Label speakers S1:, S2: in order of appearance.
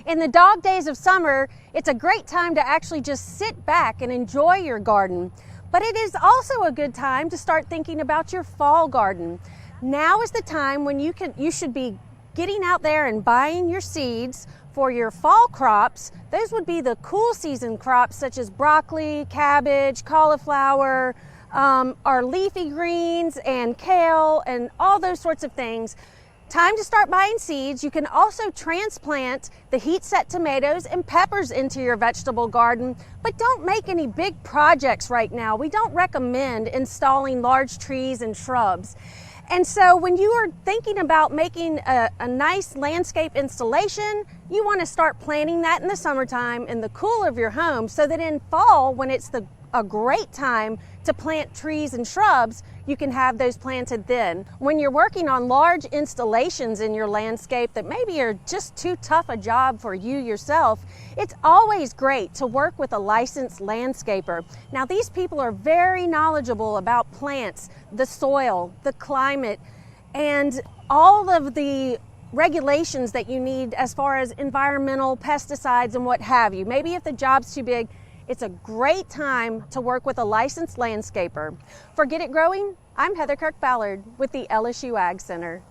S1: In the dog days of summer, it's a great time to actually just sit back and enjoy your garden. But it is also a good time to start thinking about your fall garden. Now is the time when you should be getting out there and buying your seeds for your fall crops. Those would be the cool season crops such as broccoli, cabbage, cauliflower, our leafy greens and kale and all those sorts of things. Time to start buying seeds. You can also transplant the heat-set tomatoes and peppers into your vegetable garden, but don't make any big projects right now. We don't recommend installing large trees and shrubs. And so when you are thinking about making a nice landscape installation, you want to start planning that in the summertime in the cool of your home, so that in fall, when it's a great time to plant trees and shrubs, you can have those planted then. When you're working on large installations in your landscape that maybe are just too tough a job for you yourself, it's always great to work with a licensed landscaper. Now, these people are very knowledgeable about plants, the soil, the climate, and all of the regulations that you need as far as environmental pesticides and what have you. Maybe if the job's too big, it's a great time to work with a licensed landscaper. For Get It Growing, I'm Heather Kirk-Ballard with the LSU Ag Center.